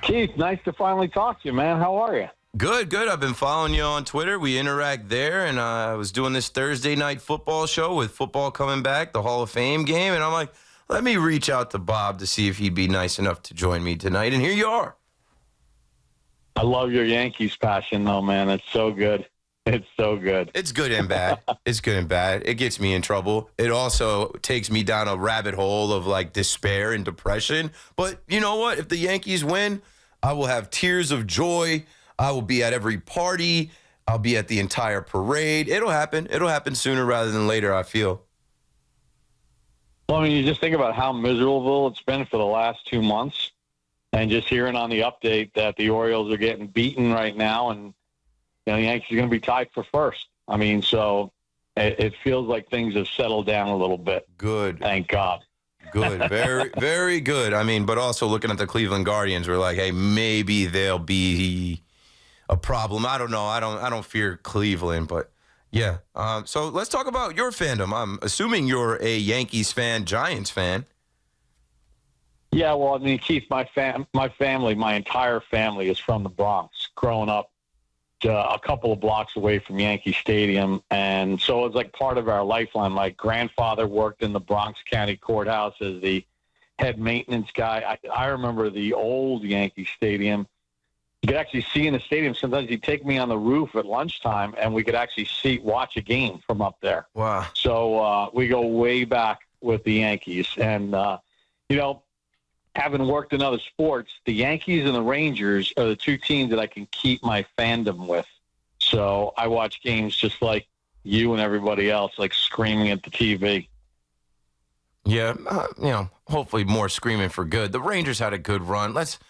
Keith, nice to finally talk to you, man. How are you? Good, good. I've been following you on Twitter. We interact there, and I was doing this Thursday night football show with football coming back, the Hall of Fame game, and I'm like, let me reach out to Bob to see if he'd be nice enough to join me tonight, and here you are. I love your Yankees passion, though, man. It's so good. It's so good. It's good and bad. It's good and bad. It gets me in trouble. It also takes me down a rabbit hole of, like, despair and depression. But you know what? If the Yankees win, I will have tears of joy. I will be at every party. I'll be at the entire parade. It'll happen. It'll happen sooner rather than later, I feel. Well, I mean, you just think about how miserable it's been for the last 2 months, and just hearing on the update that the Orioles are getting beaten right now, and the Yankees are going to be tied for first. I mean, so it feels like things have settled down a little bit. Good. Thank God. Good. Very, very good. I mean, but also looking at the Cleveland Guardians, we're like, hey, maybe they'll be a problem. I don't know. I don't fear Cleveland, but yeah. So let's talk about your fandom. I'm assuming you're a Yankees fan, Giants fan. Yeah, well, I mean, Keith, my family, my entire family is from the Bronx. Growing up a couple of blocks away from Yankee Stadium, and so it's like part of our lifeline. My grandfather worked in the Bronx County Courthouse as the head maintenance guy. I remember the old Yankee Stadium. You could actually see in the stadium. Sometimes he'd take me on the roof at lunchtime, and we could actually watch a game from up there. Wow. So we go way back with the Yankees. And, having worked in other sports, the Yankees and the Rangers are the two teams that I can keep my fandom with. So I watch games just like you and everybody else, like screaming at the TV. Yeah, hopefully more screaming for good. The Rangers had a good run. Let's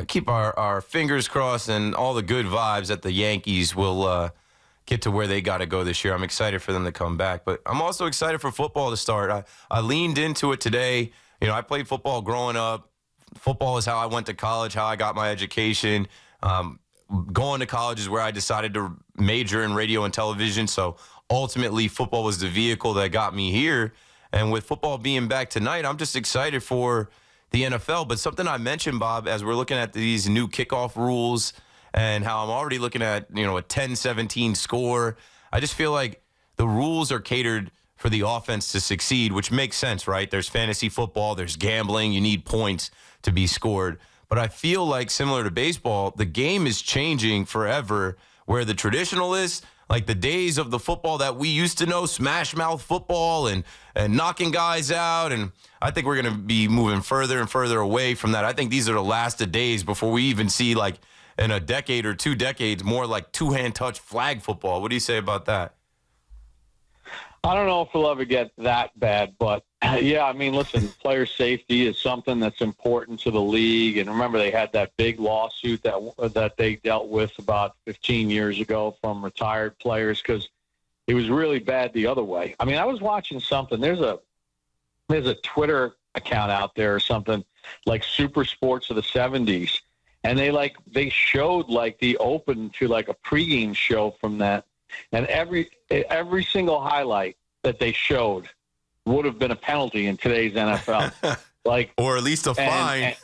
keep our fingers crossed and all the good vibes that the Yankees will get to where they got to go this year. I'm excited for them to come back. But I'm also excited for football to start. I leaned into it today. I played football growing up. Football is how I went to college, how I got my education. Going to college is where I decided to major in radio and television. So ultimately, football was the vehicle that got me here. And with football being back tonight, I'm just excited for the NFL. But something I mentioned, Bob, as we're looking at these new kickoff rules and how I'm already looking at, a 10-17 score, I just feel like the rules are catered for the offense to succeed, which makes sense, right? There's fantasy football, there's gambling, you need points to be scored. But I feel like, similar to baseball, the game is changing forever, where the traditionalists, like the days of the football that we used to know, smash mouth football and knocking guys out, and I think we're going to be moving further and further away from that. I think these are the last of days before we even see, like, in a decade or 2 decades, more like two-hand touch flag football. What do you say about that? I don't know if we'll ever get that bad, but yeah, I mean, listen, player safety is something that's important to the league. And remember, they had that big lawsuit that they dealt with about 15 years ago from retired players because it was really bad the other way. I mean, I was watching something. There's a Twitter account out there or something like Super Sports of the 70s, and they showed like the open to like a pregame show from that. And every single highlight that they showed would have been a penalty in today's NFL. Or at least a fine.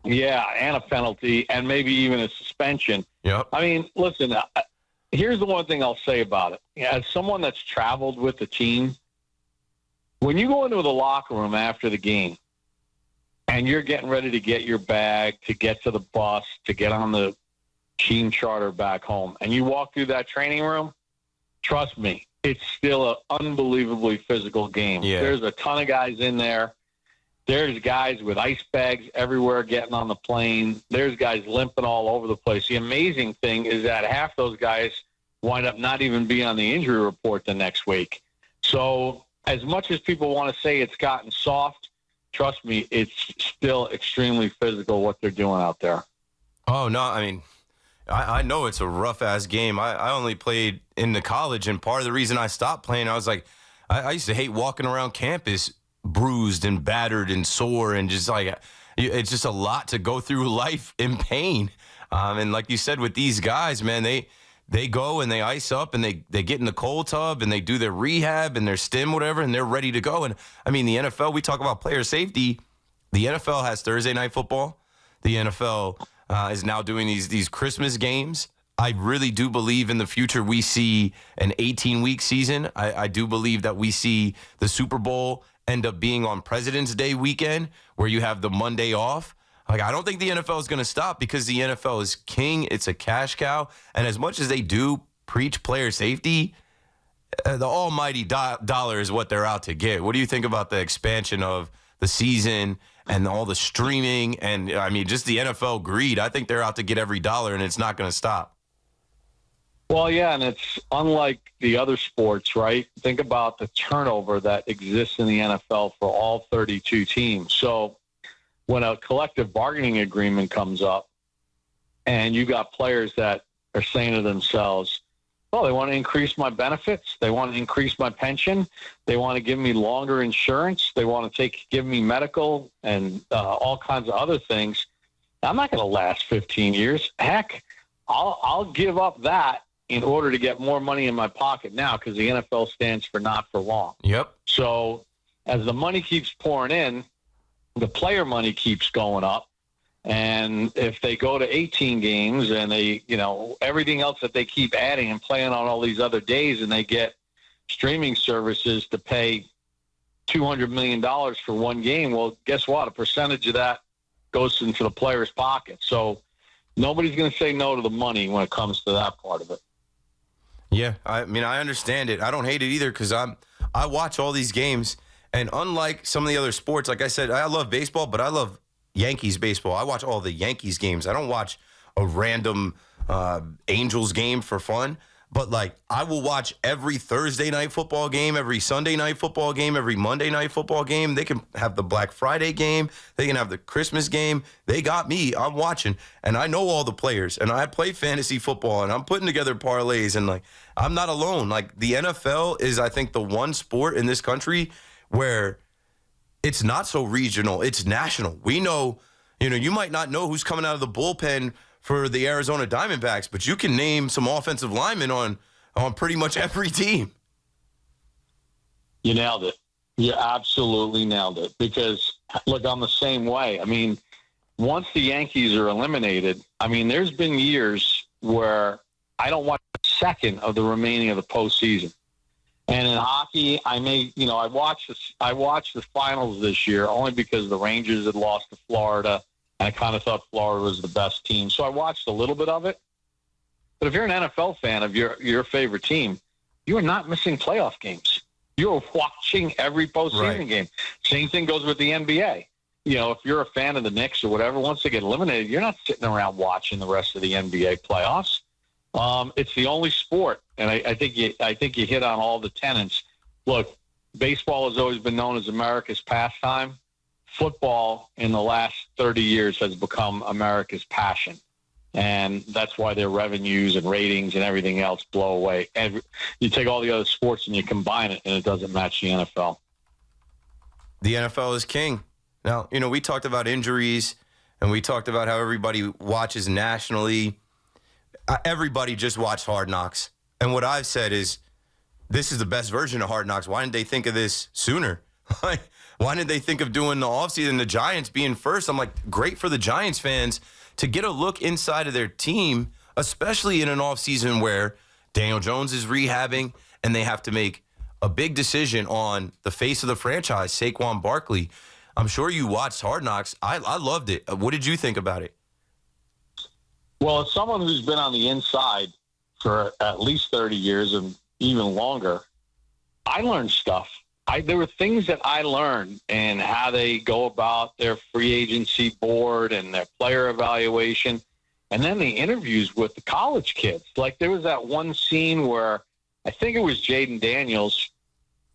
And a penalty, and maybe even a suspension. Yep. I mean, listen, here's the one thing I'll say about it. As someone that's traveled with the team, when you go into the locker room after the game and you're getting ready to get your bag, to get to the bus, to get on the team charter back home, and you walk through that training room, trust me, it's still an unbelievably physical game. Yeah. There's a ton of guys in there. There's guys with ice bags everywhere getting on the plane. There's guys limping all over the place. The amazing thing is that half those guys wind up not even being on the injury report the next week. So as much as people want to say it's gotten soft, trust me, it's still extremely physical what they're doing out there. Oh, no, I mean, I know it's a rough-ass game. I only played in the college, and part of the reason I stopped playing, I was like, I used to hate walking around campus bruised and battered and sore, and just like, it's just a lot to go through life in pain. And like you said, with these guys, man, they go and they ice up and they get in the cold tub and they do their rehab and their stim, whatever, and they're ready to go. And I mean, the NFL, we talk about player safety. The NFL has Thursday night football. the NFL is now doing these Christmas games. I really do believe in the future we see an 18-week season. I do believe that we see the Super Bowl end up being on President's Day weekend where you have the Monday off. Like, I don't think the NFL is going to stop because the NFL is king. It's a cash cow. And as much as they do preach player safety, the almighty dollar is what they're out to get. What do you think about the expansion of the season and all the streaming and, I mean, just the NFL greed? I think they're out to get every dollar, and it's not going to stop. Well, yeah, and it's unlike the other sports, right? Think about the turnover that exists in the NFL for all 32 teams. So when a collective bargaining agreement comes up and you got players that are saying to themselves, oh, they want to increase my benefits. They want to increase my pension. They want to give me longer insurance. They want to give me medical and all kinds of other things. I'm not going to last 15 years. Heck, I'll give up that in order to get more money in my pocket now, because the NFL stands for not for long. Yep. So as the money keeps pouring in, the player money keeps going up. And if they go to 18 games and they, everything else that they keep adding and playing on all these other days, and they get streaming services to pay $200 million for one game, well, guess what? A percentage of that goes into the player's pocket. So nobody's going to say no to the money when it comes to that part of it. Yeah, I mean, I understand it. I don't hate it either because I watch all these games, and unlike some of the other sports, like I said, I love baseball, but I love Yankees baseball. I watch all the Yankees games. I don't watch a random Angels game for fun, but like I will watch every Thursday night football game, every Sunday night football game, every Monday night football game. They can have the Black Friday game. They can have the Christmas game. They got me. I'm watching, and I know all the players, and I play fantasy football, and I'm putting together parlays, and like I'm not alone. Like the NFL is, I think, the one sport in this country where it's not so regional. It's national. We know, you might not know who's coming out of the bullpen for the Arizona Diamondbacks, but you can name some offensive linemen on pretty much every team. You nailed it. You absolutely nailed it. Because, look, I'm the same way. I mean, once the Yankees are eliminated, I mean, there's been years where I don't watch a second of the remaining of the postseason. And in hockey, I watched the finals this year only because the Rangers had lost to Florida, and I kind of thought Florida was the best team. So I watched a little bit of it. But if you're an NFL fan of your favorite team, you are not missing playoff games. You're watching every postseason game. Same thing goes with the NBA. If you're a fan of the Knicks or whatever, once they get eliminated, you're not sitting around watching the rest of the NBA playoffs. It's the only sport, and I think you hit on all the tenets. Look, baseball has always been known as America's pastime. Football in the last 30 years has become America's passion, and that's why their revenues and ratings and everything else blow away. And you take all the other sports and you combine it, and it doesn't match the NFL. The NFL is king. Now, we talked about injuries, and we talked about how everybody watches nationally. Everybody just watched Hard Knocks. And what I've said is, this is the best version of Hard Knocks. Why didn't they think of this sooner? Why didn't they think of doing the offseason, the Giants being first? I'm like, great for the Giants fans to get a look inside of their team, especially in an offseason where Daniel Jones is rehabbing and they have to make a big decision on the face of the franchise, Saquon Barkley. I'm sure you watched Hard Knocks. I loved it. What did you think about it? Well, as someone who's been on the inside for at least 30 years and even longer, I learned stuff. There were things that I learned and how they go about their free agency board and their player evaluation, and then the interviews with the college kids. Like there was that one scene where I think it was Jaden Daniels.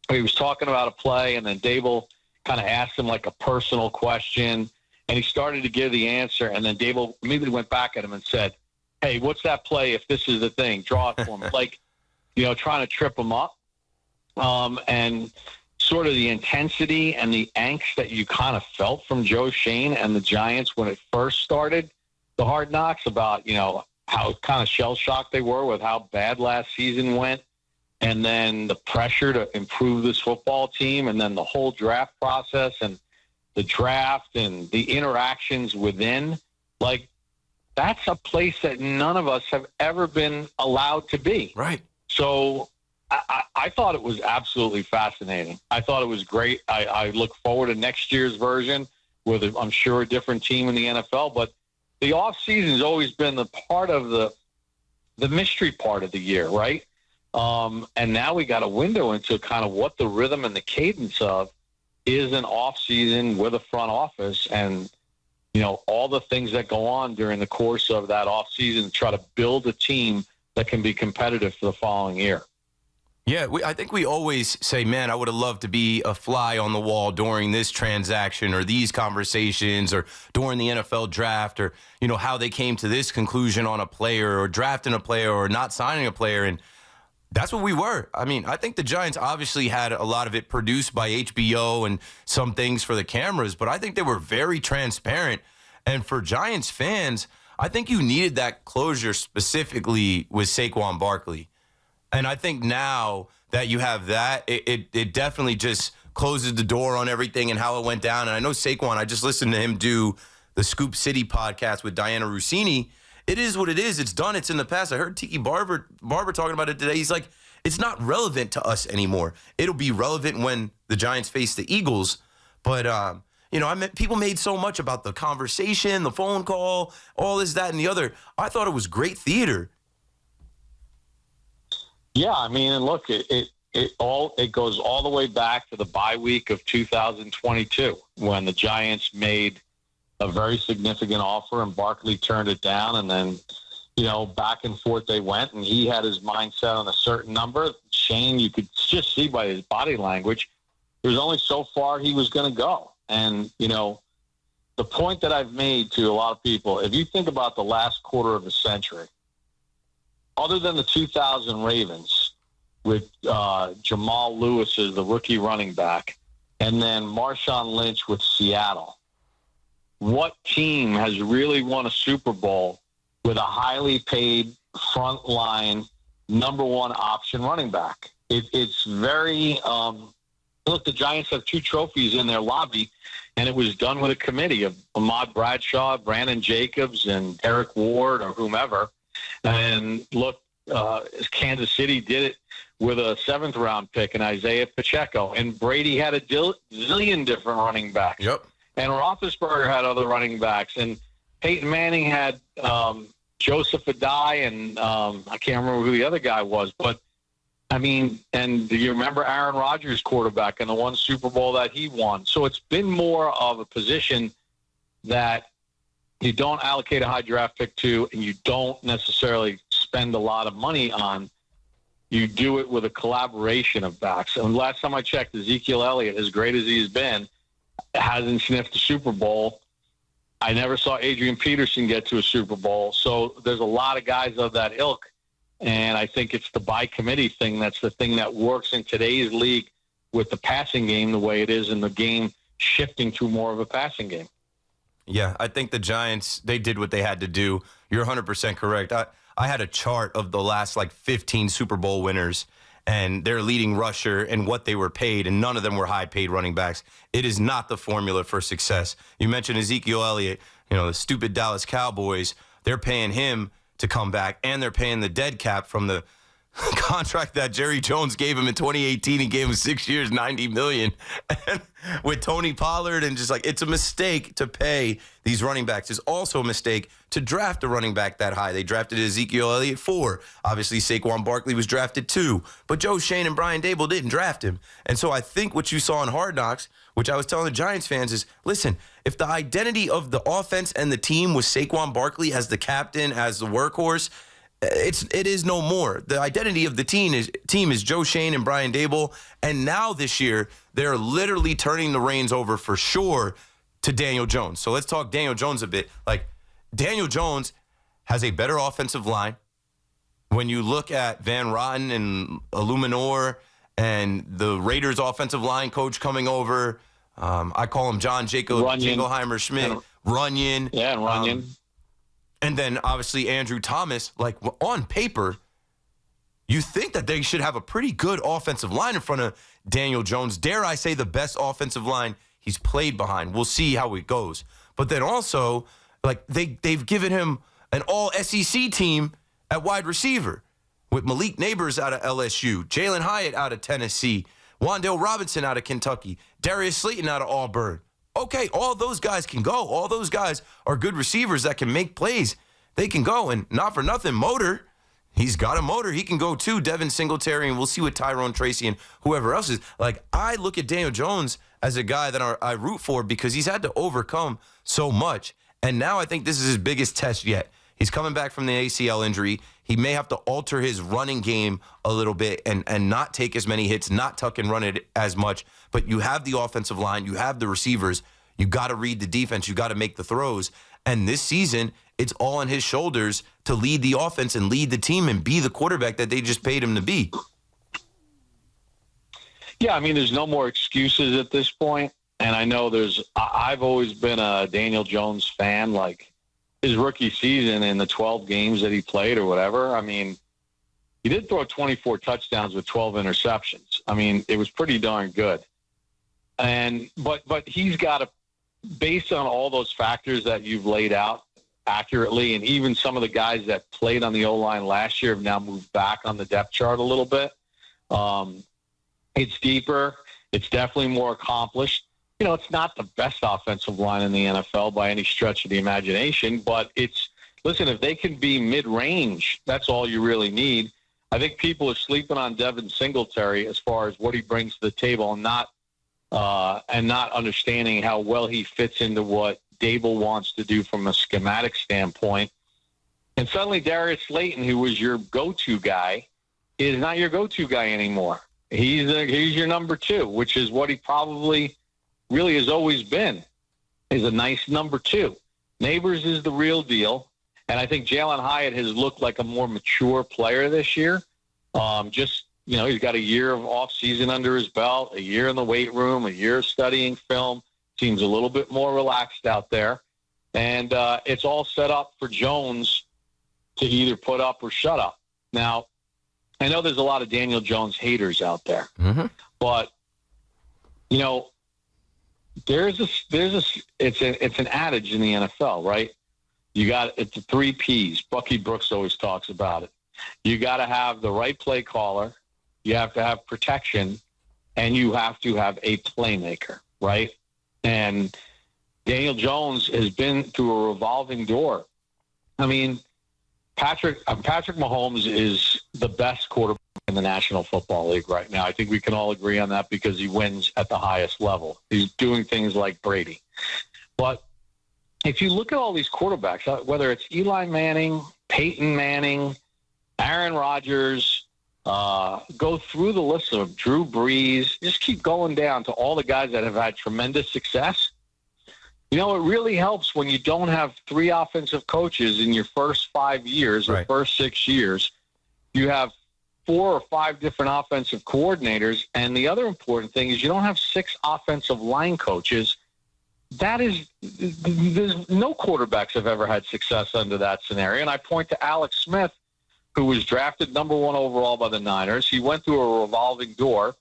He was talking about a play, and then Dable kind of asked him like a personal question. And he started to give the answer, and then Dable immediately went back at him and said, hey, what's that play if this is the thing? Draw it for me. Like, trying to trip him up. And sort of the intensity and the angst that you kind of felt from Joe Shane and the Giants when it first started, the Hard Knocks, about, how kind of shell-shocked they were with how bad last season went, and then the pressure to improve this football team, and then the whole draft process and the draft and the interactions within Like, that's a place that none of us have ever been allowed to be. Right. So I thought it was absolutely fascinating. I thought it was great. I look forward to next year's version with, I'm sure, a different team in the NFL. But the offseason has always been the part of the mystery part of the year, right? And now we got a window into kind of what the rhythm and the cadence of is an offseason with a front office and, all the things that go on during the course of that offseason to try to build a team that can be competitive for the following year. Yeah, I think we always say, man, I would have loved to be a fly on the wall during this transaction or these conversations or during the NFL draft or, how they came to this conclusion on a player or drafting a player or not signing a player. And that's what we were. I mean, I think the Giants obviously had a lot of it produced by HBO and some things for the cameras, but I think they were very transparent. And for Giants fans, I think you needed that closure specifically with Saquon Barkley. And I think now that you have that, it definitely just closes the door on everything and how it went down. And I know Saquon, I just listened to him do the Scoop City podcast with Diana Rossini. It is what it is. It's done. It's in the past. I heard Tiki Barber talking about it today. He's like, it's not relevant to us anymore. It'll be relevant when the Giants face the Eagles. But, people made so much about the conversation, the phone call, all this, that, and the other. I thought it was great theater. Yeah, I mean, and look, it goes all the way back to the bye week of 2022 when the Giants made a very significant offer and Barkley turned it down, and then back and forth they went, and he had his mindset on a certain number. Shane, you could just see by his body language, there's only so far he was going to go. And the point that I've made to a lot of people, if you think about the last quarter of a century, other than the 2000 Ravens with Jamal Lewis as the rookie running back, and then Marshawn Lynch with Seattle, what team has really won a Super Bowl with a highly paid frontline number one option running back? It's very look, the Giants have 2 trophies in their lobby, and it was done with a committee of Ahmad Bradshaw, Brandon Jacobs, and Derek Ward or whomever. And look, Kansas City did it with a 7th-round pick and Isaiah Pacheco. And Brady had a zillion different running backs. Yep. And Roethlisberger had other running backs. And Peyton Manning had Joseph Adai, and I can't remember who the other guy was. But, I mean, and do you remember Aaron Rodgers, quarterback, and the one Super Bowl that he won? So it's been more of a position that you don't allocate a high draft pick to, and you don't necessarily spend a lot of money on. You do it with a collaboration of backs. And last time I checked, Ezekiel Elliott, as great as he's been, hasn't sniffed the Super Bowl. I never saw Adrian Peterson get to a Super Bowl. So there's a lot of guys of that ilk. And I think it's the by committee thing that's the thing that works in today's league with the passing game the way it is, and the game shifting to more of a passing game. Yeah, I think the Giants, they did what they had to do. You're 100% correct. I had a chart of the last 15 Super Bowl winners and their leading rusher and what they were paid, and none of them were high-paid running backs. It is not the formula for success. You mentioned Ezekiel Elliott, the stupid Dallas Cowboys. They're paying him to come back, and they're paying the dead cap from the contract that Jerry Jones gave him in 2018. He gave him 6 years, $90 million. And with Tony Pollard, and it's a mistake to pay these running backs. It's also a mistake to draft a running back that high. They drafted Ezekiel Elliott 4. Obviously, Saquon Barkley was drafted 2. But Joe Shane and Brian Dable didn't draft him. And so I think what you saw in Hard Knocks, which I was telling the Giants fans, is, listen, if the identity of the offense and the team was Saquon Barkley as the captain, as the workhorse, it is no more. The identity of the team is Joe Shane and Brian Dable. And now this year, they're literally turning the reins over for sure to Daniel Jones. So let's talk Daniel Jones a bit. Daniel Jones has a better offensive line. When you look at Van Rotten and Illuminor and the Raiders offensive line coach coming over, I call him John Jacob Jingleheimer Schmidt, Runyon. Yeah, and Runyon. And then, obviously, Andrew Thomas, on paper, you think that they should have a pretty good offensive line in front of Daniel Jones. Dare I say the best offensive line he's played behind. We'll see how it goes. But then also, Like, they've given him an all-SEC team at wide receiver with Malik Neighbors out of LSU, Jalen Hyatt out of Tennessee, Wan'Dale Robinson out of Kentucky, Darius Slayton out of Auburn. Okay, all those guys can go. All those guys are good receivers that can make plays. They can go, and not for nothing, Motor, he's got a motor. He can go too, Devin Singletary, and we'll see what Tyrone Tracy and whoever else is. Like, I look at Daniel Jones as a guy that I root for because he's had to overcome so much, and now I think this is his biggest test yet. He's coming back from the ACL injury. He may have to alter his running game a little bit and not take as many hits, not tuck and run it as much. But you have the offensive line. You have the receivers. You got to read the defense. You got to make the throws. And this season, it's all on his shoulders to lead the offense and lead the team and be the quarterback that they just paid him to be. Yeah, I mean, there's no more excuses at this point. And I know I've always been a Daniel Jones fan, like, his rookie season in the 12 games that he played or whatever. I mean, he did throw 24 touchdowns with 12 interceptions. I mean, it was pretty darn good. But he's got to, based on all those factors that you've laid out accurately, and even some of the guys that played on the O-line last year have now moved back on the depth chart a little bit. It's deeper. It's definitely more accomplished. You know, it's not the best offensive line in the NFL by any stretch of the imagination, but listen, if they can be mid-range, that's all you really need. I think people are sleeping on Devin Singletary as far as what he brings to the table and not understanding how well he fits into what Dable wants to do from a schematic standpoint. And suddenly Darius Slayton, who was your go-to guy, is not your go-to guy anymore. He's your number two, which is what he probably really has always been, is a nice number two. Neighbors is the real deal, and I think Jalen Hyatt has looked like a more mature player this year. He's got a year of off-season under his belt, a year in the weight room, a year of studying film. Seems a little bit more relaxed out there, and it's all set up for Jones to either put up or shut up. Now, I know there's a lot of Daniel Jones haters out there, but you know, it's an adage in the NFL, right? It's the 3 Ps. Bucky Brooks always talks about it. You got to have the right play caller, you have to have protection, and you have to have a playmaker, right? And Daniel Jones has been through a revolving door. I mean, Patrick Mahomes is the best quarterback in the National Football League right now. I think we can all agree on that because he wins at the highest level. He's doing things like Brady. But if you look at all these quarterbacks, whether it's Eli Manning, Peyton Manning, Aaron Rodgers, go through the list of Drew Brees, just keep going down to all the guys that have had tremendous success. You know, it really helps when you don't have 3 offensive coaches in your first 5 years or first 6 years. You have 4 or 5 different offensive coordinators. And the other important thing is you don't have 6 offensive line coaches. There's no quarterbacks have ever had success under that scenario. And I point to Alex Smith, who was drafted number 1 overall by the Niners. He went through a revolving door,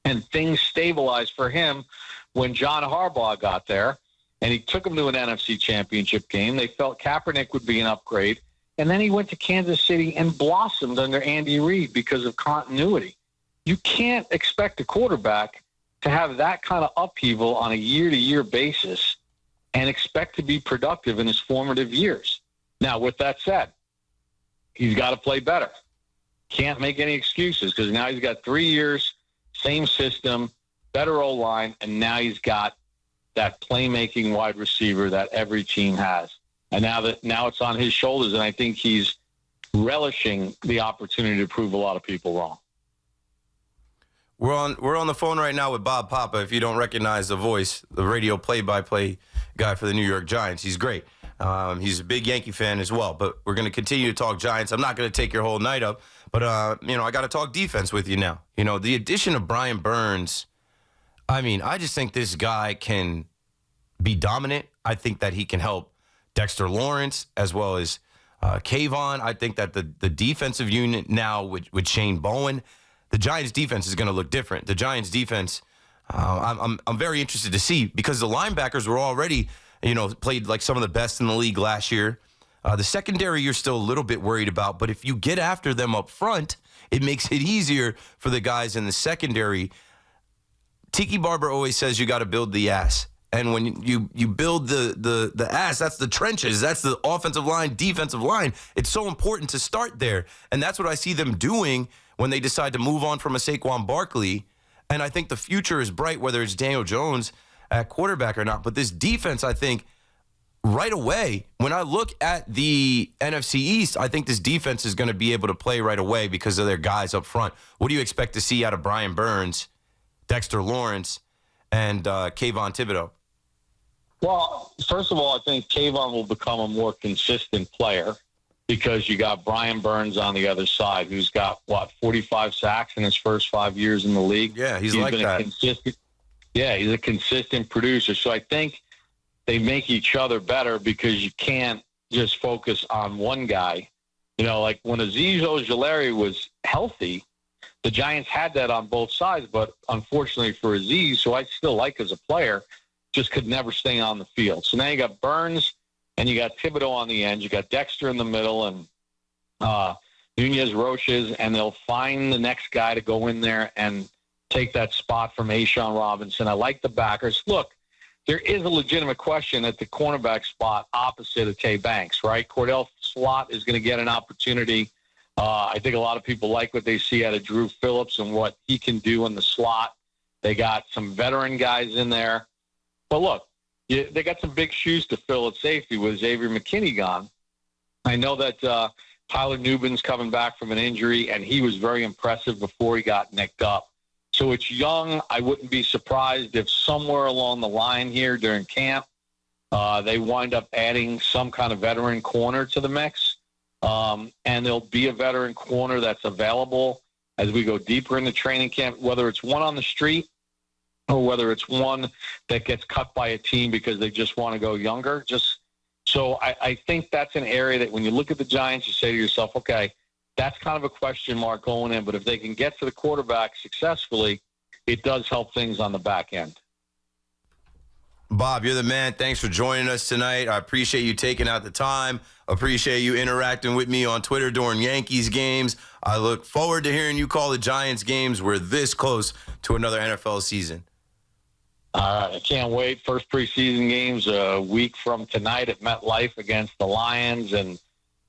and things stabilized for him when John Harbaugh got there. And he took him to an NFC championship game. They felt Kaepernick would be an upgrade. And then he went to Kansas City and blossomed under Andy Reid because of continuity. You can't expect a quarterback to have that kind of upheaval on a year-to-year basis and expect to be productive in his formative years. Now, with that said, he's got to play better. Can't make any excuses because now he's got 3 years, same system, better O-line, and now he's got that playmaking wide receiver that every team has. And now it's on his shoulders, and I think he's relishing the opportunity to prove a lot of people wrong. We're on the phone right now with Bob Papa. If you don't recognize the voice, the radio play-by-play guy for the New York Giants. He's great. He's a big Yankee fan as well. But we're going to continue to talk Giants. I'm not going to take your whole night up. But, I got to talk defense with you now. You know, the addition of Brian Burns, I just think this guy can be dominant. I think that he can help Dexter Lawrence as well as Kayvon. I think that the defensive unit now with Shane Bowen, the Giants' defense is going to look different. The Giants' defense, I'm very interested to see because the linebackers were already played like some of the best in the league last year. The secondary you're still a little bit worried about, but if you get after them up front, it makes it easier for the guys in the secondary. Tiki Barber always says you got to build the ass. And when you build the ass, that's the trenches. That's the offensive line, defensive line. It's so important to start there. And that's what I see them doing when they decide to move on from a Saquon Barkley. And I think the future is bright, whether it's Daniel Jones at quarterback or not. But this defense, I think, right away, when I look at the NFC East, I think this defense is going to be able to play right away because of their guys up front. What do you expect to see out of Brian Burns, Dexter Lawrence, and Kayvon Thibodeau? Well, first of all, I think Kayvon will become a more consistent player because you got Brian Burns on the other side, who's got, 45 sacks in his first 5 years in the league. Yeah, he's like that. He's a consistent producer. So I think they make each other better because you can't just focus on one guy. Like when Azeez Ojulari was healthy, the Giants had that on both sides, but unfortunately for Azeez, who I still like as a player, just could never stay on the field. So now you got Burns and you got Thibodeau on the end. You got Dexter in the middle and Nunez Roches, and they'll find the next guy to go in there and take that spot from Ashawn Robinson. I like the backers. Look, there is a legitimate question at the cornerback spot opposite of Tay Banks, right? Cordell Slott is going to get an opportunity. I think a lot of people like what they see out of Drew Phillips and what he can do in the slot. They got some veteran guys in there. But look, they got some big shoes to fill at safety with Xavier McKinney gone. I know that Tyler Nubin's coming back from an injury, and he was very impressive before he got nicked up. So it's young. I wouldn't be surprised if somewhere along the line here during camp, they wind up adding some kind of veteran corner to the mix. And there'll be a veteran corner that's available as we go deeper into training camp, whether it's one on the street or whether it's one that gets cut by a team because they just want to go younger. So I think that's an area that when you look at the Giants, you say to yourself, okay, that's kind of a question mark going in. But if they can get to the quarterback successfully, it does help things on the back end. Bob, you're the man. Thanks for joining us tonight. I appreciate you taking out the time. Appreciate you interacting with me on Twitter during Yankees games. I look forward to hearing you call the Giants games. We're this close to another NFL season. I can't wait. First preseason games a week from tonight at MetLife against the Lions, and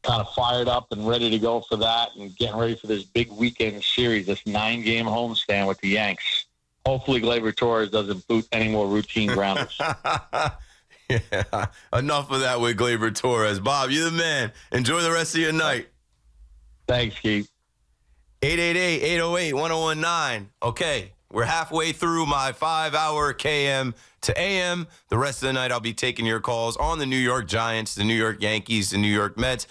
kind of fired up and ready to go for that and getting ready for this big weekend series, this 9-game homestand with the Yanks. Hopefully Gleyber Torres doesn't boot any more routine grounders. Yeah, enough of that with Gleyber Torres. Bob, you're the man. Enjoy the rest of your night. Thanks, Keith. 888-808-1019. Okay, we're halfway through my 5-hour KM to AM. The rest of the night, I'll be taking your calls on the New York Giants, the New York Yankees, the New York Mets.